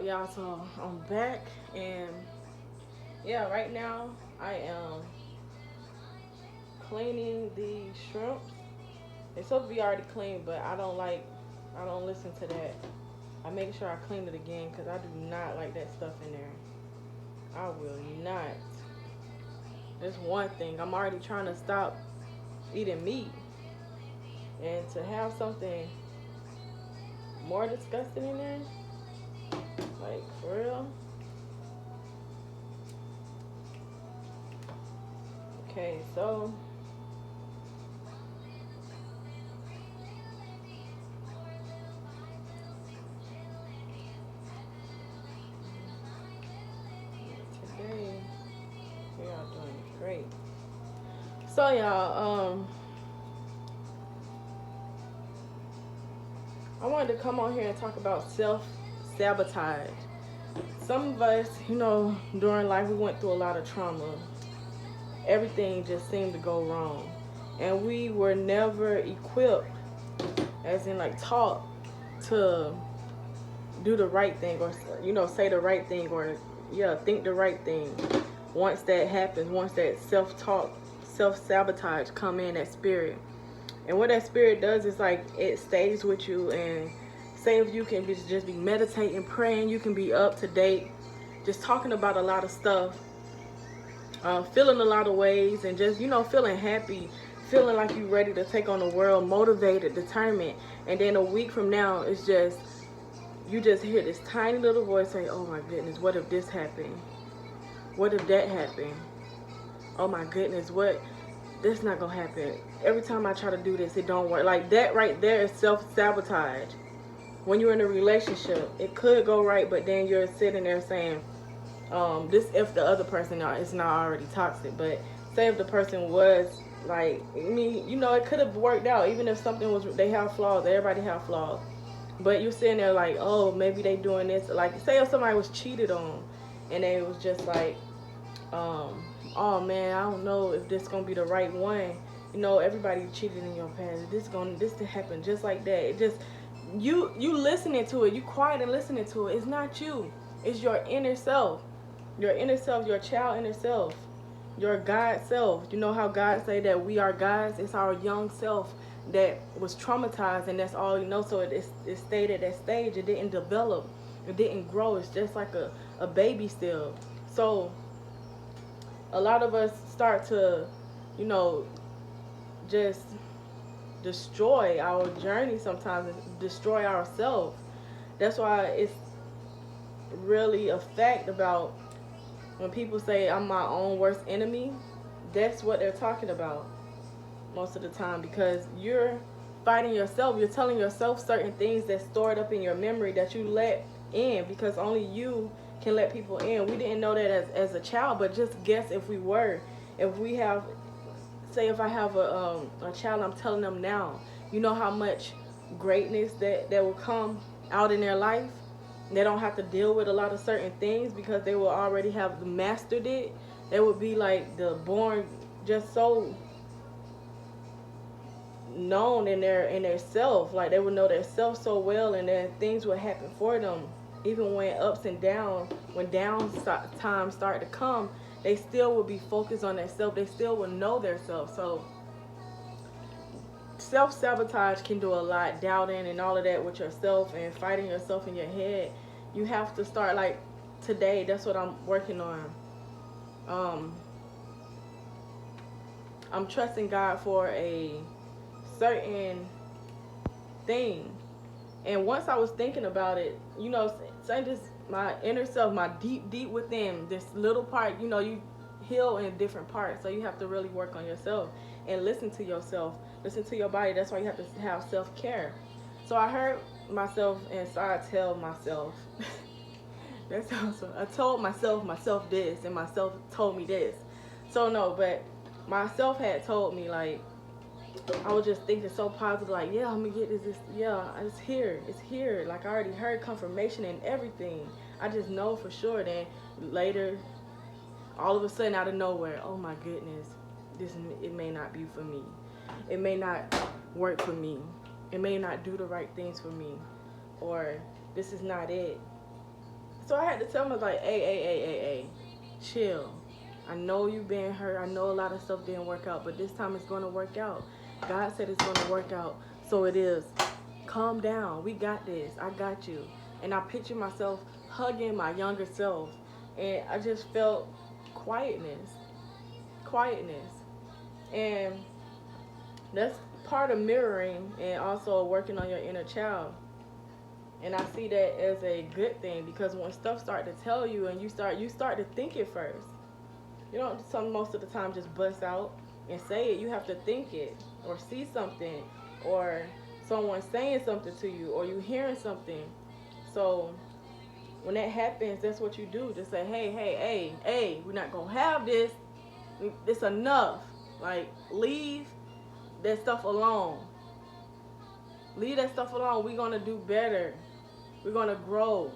up, y'all? So I'm back, and yeah, right now I am cleaning the shrimps. It's supposed to be already clean, but I don't listen to that. I make sure I clean it again because I do not like that stuff in there. I will not. That's one thing. I'm already trying to stop eating meat, and to have something more disgusting in there, like for real. Okay, so today we are doing great. So y'all, I wanted to come on here and talk about self sabotage. Some of us, during life we went through a lot of trauma. Everything just seemed to go wrong, and we were never equipped, as in like taught, to do the right thing, or say the right thing, or think the right thing. Once that happens, once that self-talk, self-sabotage come in, that spirit. And what that spirit does is like it stays with you. And say if you can just be meditating, praying, you can be up to date, just talking about a lot of stuff, feeling a lot of ways, and just feeling happy, feeling like you're ready to take on the world, motivated, determined. And then a week from now, it's just you just hear this tiny little voice say, "Oh my goodness, what if this happened? What if that happened? Oh my goodness, what? This not gonna happen. Every time I try to do this, it don't work." Like that right there is self-sabotage. When you're in a relationship, it could go right, but then you're sitting there saying, this if the other person is not already toxic. But say if the person was like, I mean, it could have worked out, even if something was, they have flaws, everybody have flaws. But you're sitting there like, oh, maybe they doing this. Like, say if somebody was cheated on, and they was just like, oh man, I don't know if this gonna be the right one. Everybody cheated in your past. This to happen just like that. It just you listening to it, you quiet and listening to it. It's not you. It's your inner self. Your inner self, your child inner self, your God self. You know how God say that we are gods? It's our young self that was traumatized, and that's all so it stayed at that stage. It didn't develop, it didn't grow. It's just like a baby still. So a lot of us start to just destroy our journey sometimes, and destroy ourselves. That's why it's really a fact about when people say I'm my own worst enemy. That's what they're talking about most of the time, because you're fighting yourself. You're telling yourself certain things that's stored up in your memory that you let in, because only you can let people in. We didn't know that as a child, but just guess if we were. If we have, say if I have a child, I'm telling them now, how much greatness that will come out in their life. They don't have to deal with a lot of certain things because they will already have mastered it. They would be like the born just so known in their self. Like they would know their self so well, and then things would happen for them. Even when ups and downs, when down times start to come, they still will be focused on their self. They still will know their self. So self-sabotage can do a lot, doubting and all of that with yourself and fighting yourself in your head. You have to start, like today, that's what I'm working on. um I'm trusting God for a certain thing. And once I was thinking about it, saying just my inner self, my deep within, this little part, you heal in different parts. So you have to really work on yourself and listen to yourself, listen to your body. That's why you have to have self-care. So I heard myself inside tell myself, that's awesome. I told myself this, and myself told me this. So no, but myself had told me, like, I was just thinking so positive, like, yeah, I'm gonna get this, yeah, it's here. Like I already heard confirmation and everything. I just know for sure. Then later, all of a sudden, out of nowhere, oh my goodness, it may not be for me. It may not work for me. It may not do the right things for me, or this is not it. So I had to tell him, like, hey, chill. I know you've been hurt. I know a lot of stuff didn't work out, but this time it's going to work out. God said it's going to work out. So it is. Calm down. We got this. I got you. And I picture myself hugging my younger self. And I just felt quietness. Quietness. And that's part of mirroring and also working on your inner child. And I see that as a good thing, because when stuff start to tell you and you start to think it first. You don't most of the time just bust out and say it. You have to think it, or see something, or someone saying something to you, or you hearing something. So when that happens, that's what you do. Just say, hey, we're not gonna have this. It's enough. Like, leave that stuff alone. Leave that stuff alone. We're gonna do better. We're gonna grow.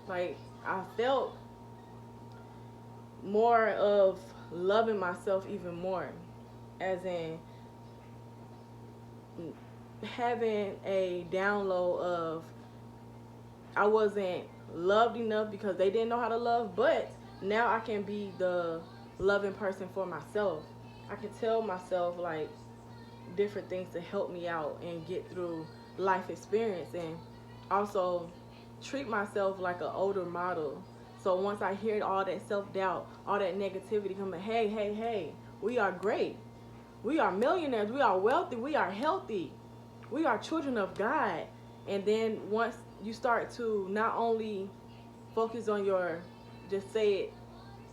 Like, I felt more of loving myself even more, as in having a download of I wasn't loved enough because they didn't know how to love, but now I can be the loving person for myself. I can tell myself, like, different things to help me out and get through life experience, and also treat myself like an older model. So once I hear all that self-doubt, all that negativity coming, hey, we are great. We are millionaires. We are wealthy. We are healthy. We are children of God. And then once you start to not only focus on just say it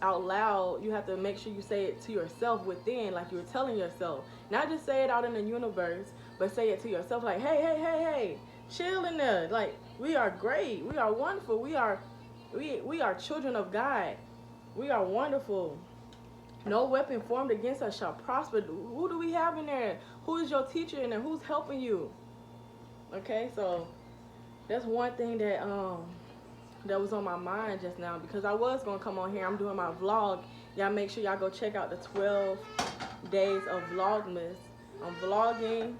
out loud, you have to make sure you say it to yourself within, like you were telling yourself. Not just say it out in the universe, but say it to yourself, like, hey, chill in there. Like, we are great. We are wonderful. We are children of God. We are wonderful. No weapon formed against us shall prosper. Who do we have in there? Who is your teacher in there? Who's helping you? Okay, so that's one thing that was on my mind just now, because I was gonna come on here. I'm doing my vlog. Y'all make sure y'all go check out the 12 days of Vlogmas. I'm vlogging.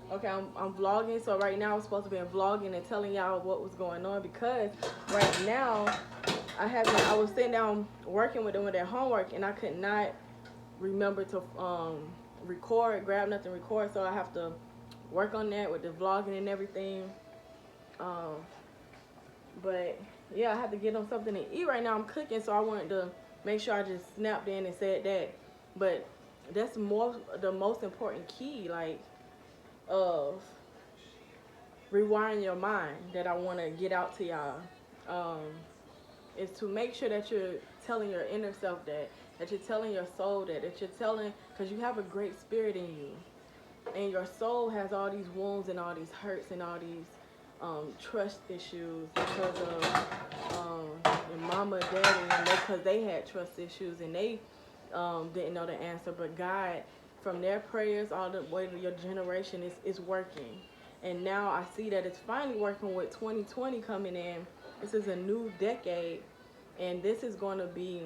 Okay, I'm vlogging. So right now I'm supposed to be vlogging and telling y'all what was going on, because right now I was sitting down working with them with their homework, and I could not remember to grab nothing, record. So I have to work on that with the vlogging and everything. But yeah, I have to get them something to eat right now. I'm cooking, so I wanted to make sure I just snapped in and said that. But that's the most important key, like, of rewiring your mind, that I want to get out to y'all, is to make sure that you're telling your inner self that you're telling your soul that you're telling, because you have a great spirit in you, and your soul has all these wounds and all these hurts and all these trust issues because of your mama, daddy, and because they had trust issues and they didn't know the answer. But God, from their prayers all the way to your generation, is working. And now I see that it's finally working with 2020 coming in. This is a new decade, and this is going to be,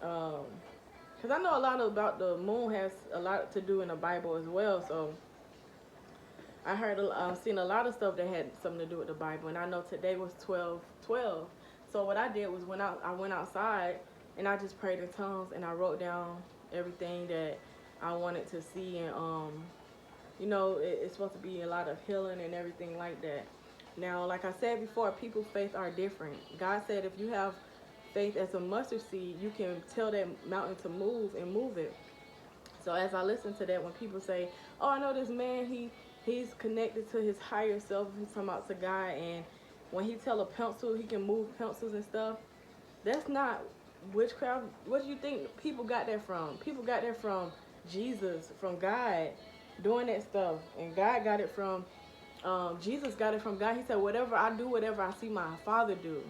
because I know a lot about the moon has a lot to do in the Bible as well. So I seen a lot of stuff that had something to do with the Bible, and I know today was 12/12. So what I did was I went outside and I just prayed in tongues, and I wrote down everything that I wanted to see, and it's supposed to be a lot of healing and everything like that. Now, like I said before, people's faith are different. God said if you have faith as a mustard seed, you can tell that mountain to move and move it. So as I listen to that, when people say, oh, I know this man, he's connected to his higher self, he's talking about to God, and when he tell a pencil, he can move pencils and stuff, that's not witchcraft. What do you think people got that from? People got that from Jesus, from God doing that stuff. And God got it from, Jesus got it from God. He said, whatever I do, whatever I see my Father do.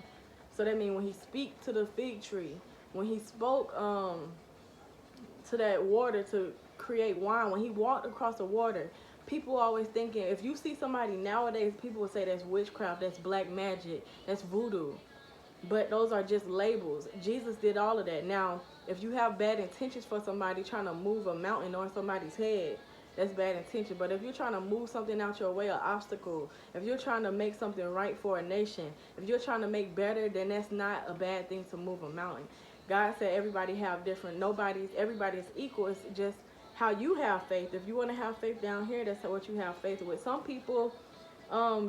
So that means when he speak to the fig tree, when he spoke to that water to create wine, when he walked across the water, people always thinking, if you see somebody nowadays, people will say that's witchcraft, that's black magic, that's voodoo. But those are just labels. Jesus did all of that. Now, if you have bad intentions for somebody trying to move a mountain on somebody's head, that's bad intention. But if you're trying to move something out your way, an obstacle, if you're trying to make something right for a nation, if you're trying to make better, then that's not a bad thing to move a mountain. God said everybody have different, everybody's equal. It's just how you have faith. If you want to have faith down here, that's what you have faith with. Some people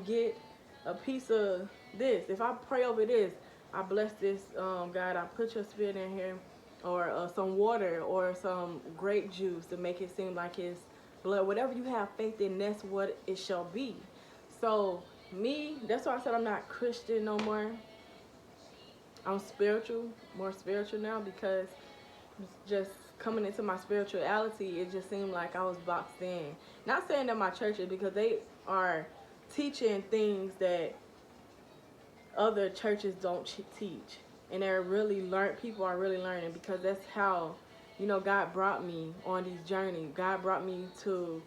get a piece of this. If I pray over this, I bless this, God, I put your spirit in here, or some water or some grape juice to make it seem like it's blood. Whatever you have faith in, that's what it shall be. So me, that's why I said I'm not Christian no more. I'm spiritual, more spiritual now, because just coming into my spirituality, it just seemed like I was boxed in. Not saying that my church is, because they are teaching things that other churches don't teach, and they're really people are really learning, because that's how, you know, God brought me on these journeys. God brought me to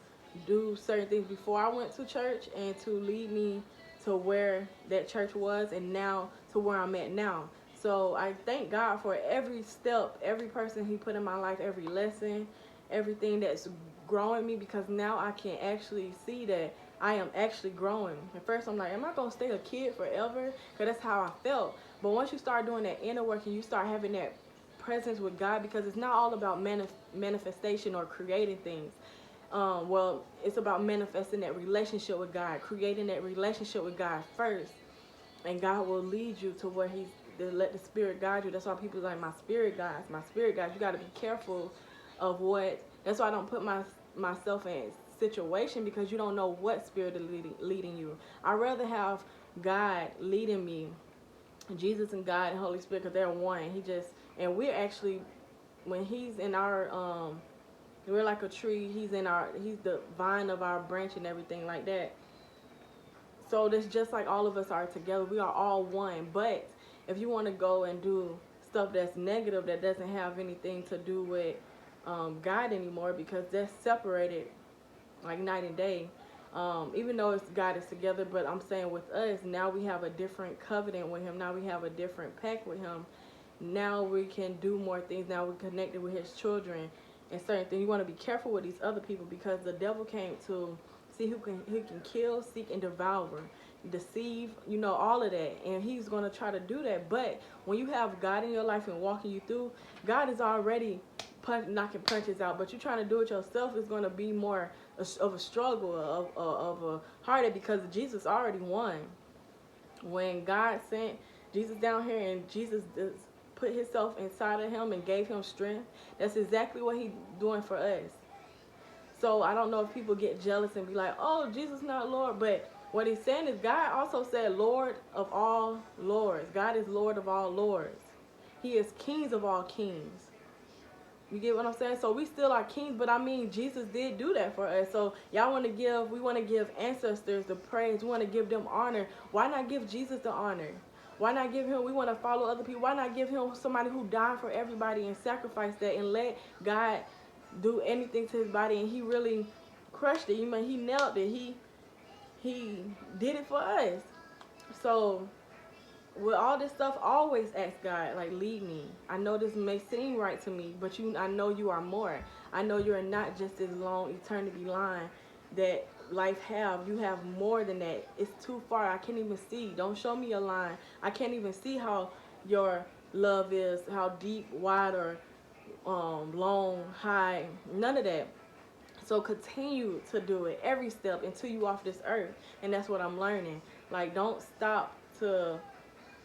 do certain things before I went to church, and to lead me to where that church was, and now to where I'm at now. So I thank God for every step, every person he put in my life, every lesson, everything that's growing me, because now I can actually see that I am actually growing. At first I'm like, am I going to stay a kid forever? Because that's how I felt. But once you start doing that inner work, and you start having that presence with God, because it's not all about manifestation or creating things. Well, it's about manifesting that relationship with God, creating that relationship with God first. And God will lead you to where let the Spirit guide you. That's why people like, my spirit guides, my spirit guides. You got to be careful of that's why I don't put myself in situation, because you don't know what spirit is leading you. I'd rather have God leading me, Jesus and God and Holy Spirit, because they're one. And we're actually, when he's in our, we're like a tree, he's the vine of our branch and everything like that. So it's just like all of us are together. We are all one. But if you want to go and do stuff that's negative, that doesn't have anything to do with God anymore, because that's separated like night and day. Even though it's God is together, but I'm saying with us, now we have a different covenant with him. Now we have a different pact with him. Now we can do more things. Now we're connected with his children and certain things. You want to be careful with these other people, because the devil came to see who can kill, seek, and devour, deceive, you know, all of that. And he's going to try to do that. But when you have God in your life and walking you through, God is already knocking punches out. But you're trying to do it yourself, is going to be more of a struggle, of a heartache, because Jesus already won. When God sent Jesus down here, and Jesus put himself inside of him and gave him strength, that's exactly what he's doing for us. So I don't know if people get jealous and be like, oh, Jesus not Lord. But what he's saying is, God also said Lord of all lords. God is Lord of all lords. He is kings of all kings. You get what I'm saying? So we still are kings, but I mean, Jesus did do that for us. So we want to give ancestors the praise. We want to give them honor. Why not give Jesus the honor? Why not give him, we want to follow other people. Why not give him somebody who died for everybody and sacrifice that, and let God do anything to his body? And he really crushed it. You mean, he nailed it. He did it for us. So with all this stuff, always ask God, like, lead me. I know this may seem right to me, but I know you are more. I know you're not just this long eternity line that life have. You have more than that. It's too far. I can't even see. Don't show me a line. I can't even see how your love is, how deep, wide, or long, high. None of that. So continue to do it every step until you off this earth. And that's what I'm learning. Like, don't stop to,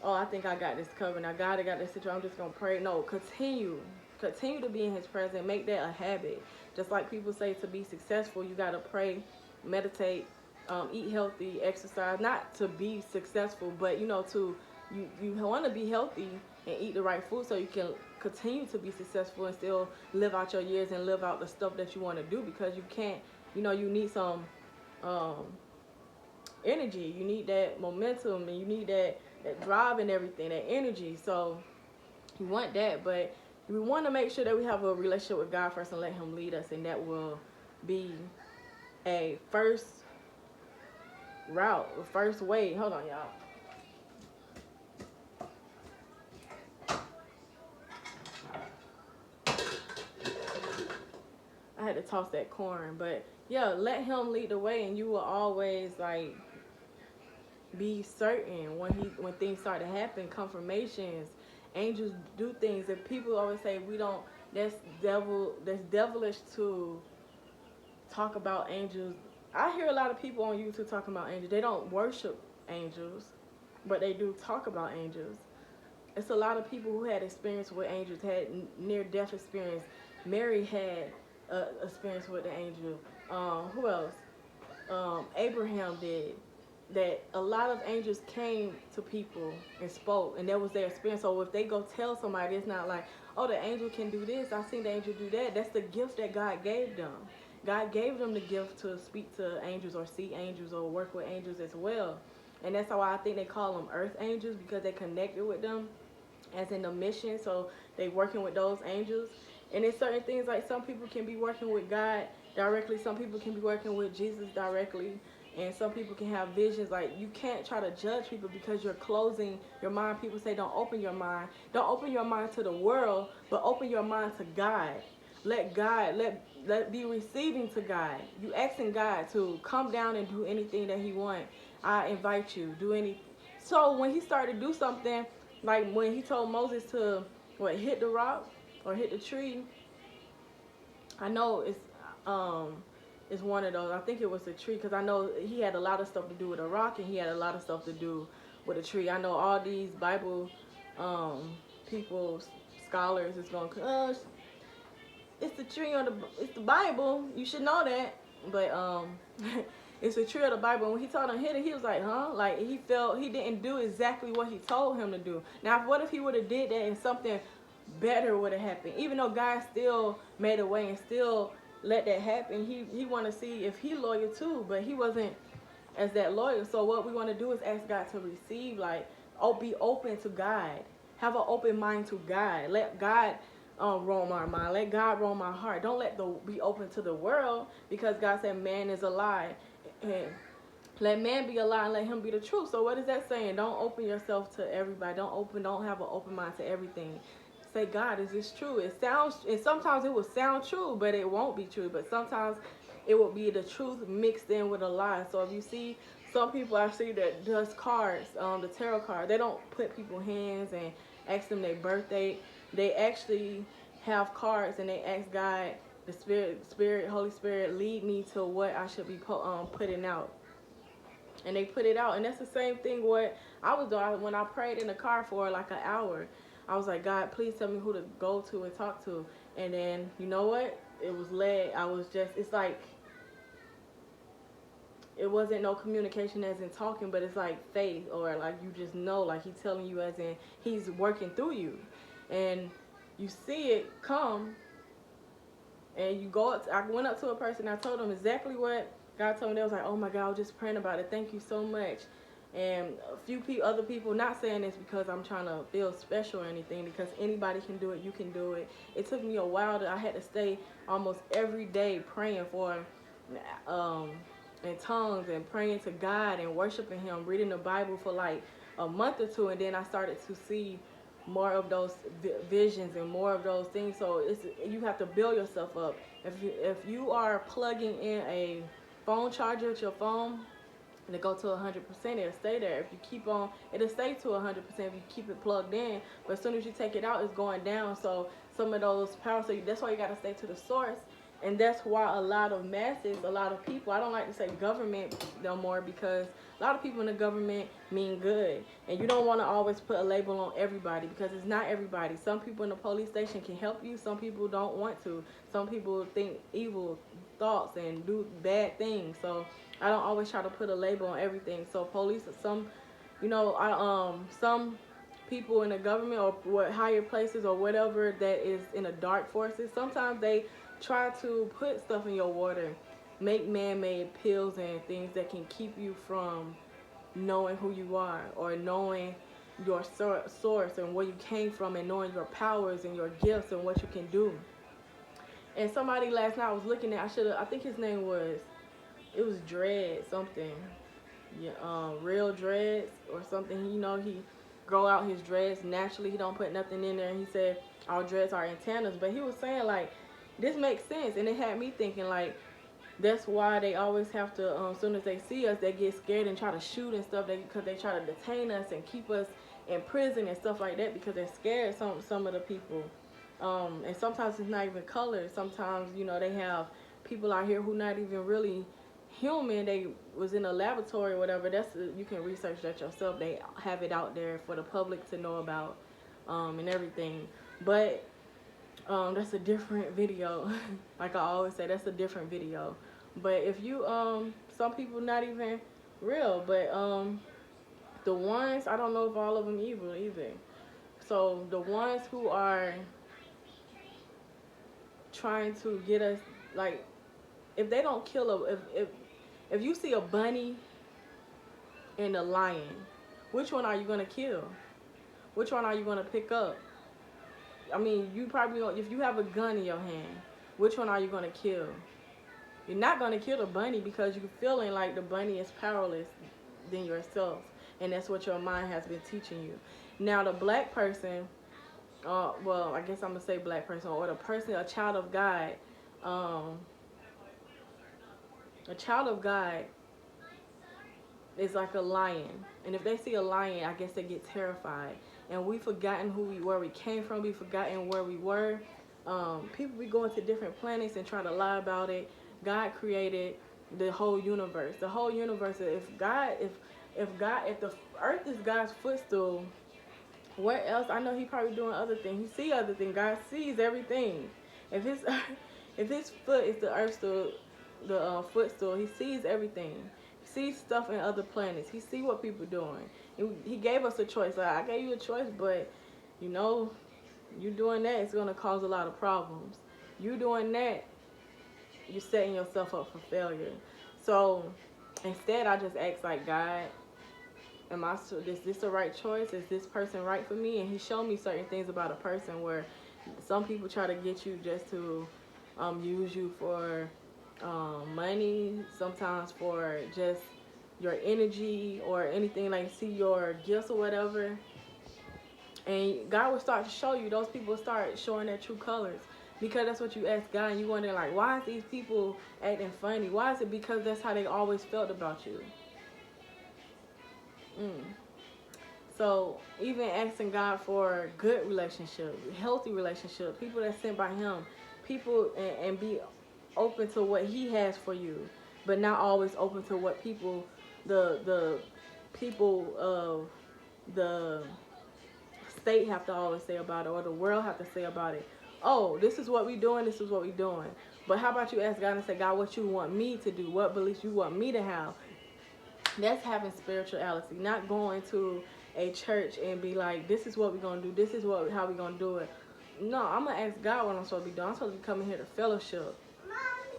oh, I think I got this covered. Now God, I got this situation, I'm just going to pray. No, continue to be in his presence. Make that a habit. Just like people say, to be successful, you got to pray, meditate, eat healthy, exercise. Not to be successful, but, you know, you want to be healthy and eat the right food, so you can continue to be successful and still live out your years and live out the stuff that you want to do. Because you can't, you know, you need some energy. You need that momentum, and you need that drive and everything, that energy. So you want that, but we want to make sure that we have a relationship with God first and let him lead us, and that will be a first route, a first way. Hold on, y'all. I had to toss that corn. But yeah, let him lead the way, and you will always like be certain when things start to happen. Confirmations, angels do things. And people always say we don't. That's devil. That's devilish to talk about angels. I hear a lot of people on YouTube talking about angels. They don't worship angels, but they do talk about angels. It's a lot of people who had experience with angels, had near death experience. Mary had experience with the angel. Who else? Abraham did. That a lot of angels came to people and spoke, and that was their experience. So if they go tell somebody, it's not like, oh, the angel can do this. I seen the angel do that. That's the gift that God gave them. God gave them the gift to speak to angels or see angels or work with angels as well. And that's why I think they call them earth angels, because they connected with them as in the mission. So they working with those angels. And it's certain things like some people can be working with God directly. Some people can be working with Jesus directly. And some people can have visions. Like, you can't try to judge people because you're closing your mind. People say don't open your mind. Don't open your mind to the world, but open your mind to God. Let God, let be receiving to God. You asking God to come down and do anything that he want. I invite you, do anything. So when he started to do something, like when he told Moses to hit the rock or hit the tree, I know it's one of those. I think it was a tree, because I know he had a lot of stuff to do with a rock, and he had a lot of stuff to do with a tree. I know all these Bible people, scholars, is going, it's the tree or it's the Bible. You should know that. But it's a tree of the Bible. And when he told him hit it, he was like, huh? Like, he felt he didn't do exactly what he told him to do. Now, what if he would have did that and something better would have happened? Even though God still made a way and still let that happen, he want to see if he loyal too. But he wasn't as that loyal. So what we want to do is ask God to receive, like, be open to God. Have an open mind to God. Let God roam our mind. Let God roam our heart. Don't be open to the world, because God said man is a lie. And let man be a lie and let him be the truth. So what is that saying? Don't open yourself to everybody. Don't have an open mind to everything. Say, God, is this true? It sounds, and sometimes it will sound true, but it won't be true. But sometimes it will be the truth mixed in with a lie. So if you see some people I see that does cards, the tarot card, they don't put people's hands and ask them their birthday. They actually have cards and they ask God, the Holy Spirit, lead me to what I should be putting out. And they put it out. And that's the same thing what I was doing when I prayed in the car for like an hour. I was like, God, please tell me who to go to and talk to. And then, you know what? It was led. It's like, it wasn't no communication as in talking, but it's like faith, or like you just know, like he's telling you as in he's working through you. And you see it come, and you go up I went up to a person, I told them exactly what God told me. They was like, oh my God, I was just praying about it, thank you so much. And a few other people, not saying this because I'm trying to feel special or anything, because anybody can do it, you can do it. It took me a while. I had to stay almost every day praying for in tongues and praying to God and worshiping him, reading the Bible for like a month or two, and then I started to see more of those visions and more of those things. So you have to build yourself up. If you are plugging in a phone charger with your phone and it go to 100%, it'll stay there. If you keep on, it'll stay to 100% if you keep it plugged in. But as soon as you take it out, it's going down. So some of those power, so that's why you got to stay to the source. And that's why a lot of masses, a lot of people, I don't like to say government no more, because a lot of people in the government mean good. And you don't want to always put a label on everybody, because it's not everybody. Some people in the police station can help you. Some people don't want to. Some people think evil thoughts and do bad things. So I don't always try to put a label on everything. So police, some people in the government or what higher places or whatever that is in the dark forces, sometimes they try to put stuff in your water, make man-made pills and things that can keep you from knowing who you are, or knowing your source and where you came from, and knowing your powers and your gifts and what you can do. And somebody last night I was looking at, I think his name was, it was Dread something, yeah, Real Dreads or something. He grow out his dreads naturally. He don't put nothing in there. He said all dreads are antennas, but he was saying like, this makes sense. And it had me thinking, like, that's why they always have to, as soon as they see us, they get scared and try to shoot and stuff, because they try to detain us and keep us in prison and stuff like that, because they're scared, some of the people. And sometimes it's not even color. Sometimes, you know, they have people out here who not even really human. They was in a laboratory or whatever. You can research that yourself. They have it out there for the public to know about, and everything. But that's a different video. Like I always say, that's a different video. But if you some people not even real, but the ones, I don't know if all of them evil either. So the ones who are trying to get us, like, if they don't kill if you see a bunny and a lion, which one are you gonna kill? Which one are you gonna pick up? I mean, you probably, if you have a gun in your hand, which one are you gonna kill? You're not gonna kill the bunny, because you're feeling like the bunny is powerless than yourself, and that's what your mind has been teaching you. Now the black person, well, I guess I'm gonna say black person, or the person, a child of God, is like a lion, and if they see a lion, I guess they get terrified. And we've forgotten where we came from. We've forgotten where we were. People be going to different planets and try to lie about it. God created the whole universe. The whole universe. If the earth is God's footstool, where else? I know He probably doing other things. He see other things. God sees everything. If his foot is the earth's the footstool, He sees everything. He sees stuff in other planets. He see what people doing. He gave us a choice. Like, I gave you a choice, but you know, you doing that, it's gonna cause a lot of problems. You doing that, you're setting yourself up for failure. So instead, I just ask, like, God, is this the right choice? Is this person right for me? And He showed me certain things about a person where some people try to get you just to use you for money, sometimes for just your energy or anything, like see your gifts or whatever. And God will start to show you, those people start showing their true colors, because that's what you ask God, and you wonder, like, why is these people acting funny? Why is it? Because that's how they always felt about you. So even asking God for good relationship, healthy relationship, people that's sent by Him, people, and be open to what He has for you, but not always open to what people, the people of the state have to always say about it, or the world have to say about it. Oh, this is what we doing, this is what we doing. But how about you ask God and say, God, what you want me to do? What beliefs you want me to have? That's having spirituality, not going to a church and be like, this is what we're going to do, this is how we're going to do it. No, I'm going to ask God what I'm supposed to be doing. I'm supposed to be coming here to fellowship.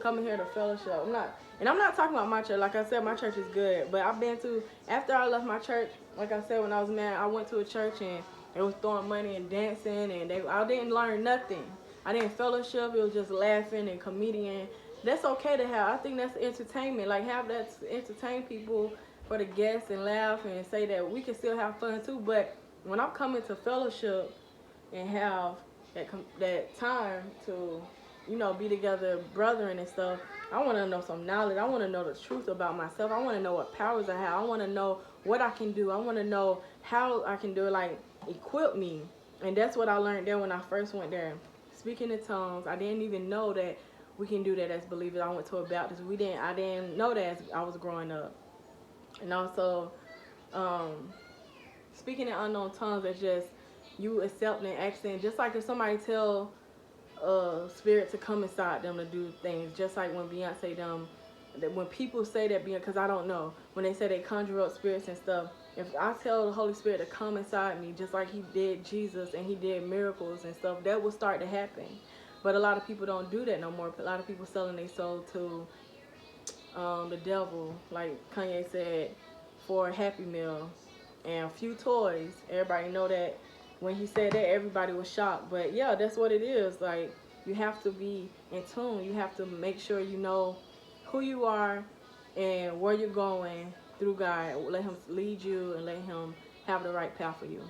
Coming here to fellowship. I'm not talking about my church. Like I said, my church is good. But I've been to, after I left my church, like I said, when I was mad, I went to a church and they was throwing money and dancing, and I didn't learn nothing. I didn't fellowship. It was just laughing and comedian. That's okay to have. I think that's entertainment. Like, have that to entertain people, for the guests, and laugh and say that we can still have fun too. But when I'm coming to fellowship and have that time to, you know, be together, brethren and stuff, I want to know some knowledge. I want to know the truth about myself. I want to know what powers I have. I want to know what I can do. I want to know how I can do it. Like, equip me. And that's what I learned there when I first went there. Speaking in tongues. I didn't even know that we can do that as believers. I went to a Baptist. I didn't know that as I was growing up. And also, speaking in unknown tongues, it's just you accepting and acting. Just like if somebody tell spirit to come inside them to do things, just like when Beyonce that when people say that, because I don't know, when they say they conjure up spirits and stuff, if I tell the Holy Spirit to come inside me, just like He did Jesus and He did miracles and stuff, that will start to happen. But a lot of people don't do that no more. A lot of people selling their soul to the devil, like Kanye said, for a Happy Meal and a few toys. Everybody know that when he said that, everybody was shocked. But yeah, that's what it is. Like, you have to be in tune. You have to make sure you know who you are and where you're going through God. Let Him lead you and let Him have the right path for you.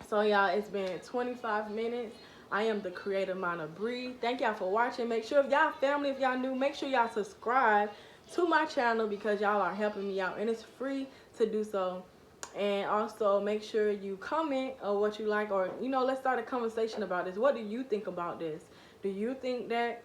So y'all, it's been 25 minutes. I am the creative mind of Bree. Thank y'all for watching. Make sure if y'all family, if y'all new, make sure y'all subscribe to my channel because y'all are helping me out, and it's free to do so. And also make sure you comment on what you like, or let's start a conversation about this. What do you think about this? Do you think that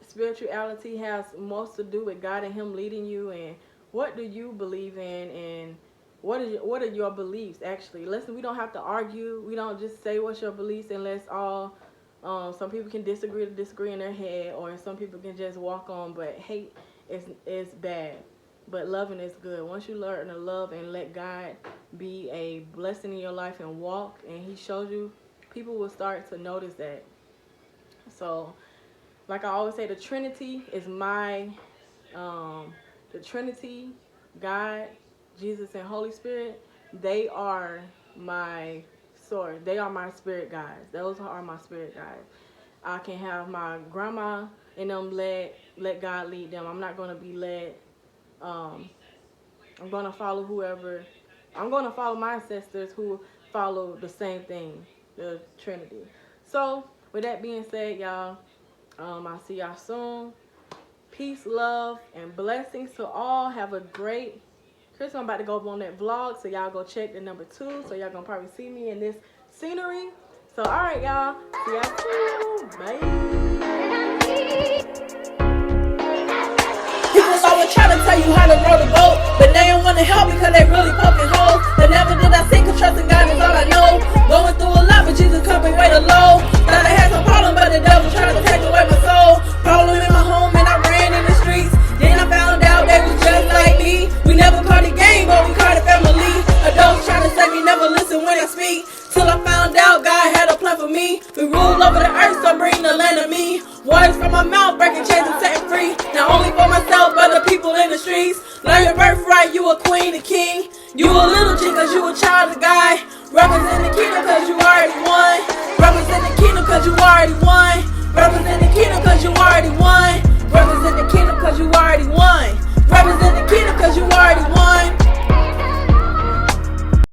spirituality has most to do with God and Him leading you? And what do you believe in? And what are your beliefs? Actually, listen, we don't have to argue. We don't just say what's your beliefs and let's all. Some people can disagree in their head, or some people can just walk on. But hate is bad. But loving is good. Once you learn to love and let God be a blessing in your life and walk, and He shows you, people will start to notice that. So, like I always say, the Trinity is the Trinity, God, Jesus, and Holy Spirit. They are my source. They are my spirit guides. Those are my spirit guides. I can have my grandma and them let God lead them. I'm not going to be led. I'm going to follow whoever. I'm going to follow my ancestors who follow the same thing, the Trinity. So, with that being said, y'all, I'll see y'all soon. Peace, love, and blessings to all. Have a great Christmas. I'm about to go up on that vlog, so y'all go check the number 2. So y'all going to probably see me in this scenery. So, all right, y'all. See y'all soon. Bye. People always try to tell you how to row the boat, but they don't want to help because they really poking holes. But never did I sink, 'cause trusting God is all I know. Going through a lot, but Jesus come and way to low. Thought I had some problem, but the devil tried to take away my soul. Problem in my home, and I ran in the streets. Then I found out they was just like me. We never caught a game, but we caught a family. Adults trying to say me, never listen when I speak. Till I found out God had a plan for me. We rule over the earth, so bring the land of me. Words from my mouth, breaking chains and setting free. Not only for myself, but the people in the streets. Learn your birthright, you a queen, a king. You a little G, 'cause you a child of God. Represent the kingdom, 'cause you already won.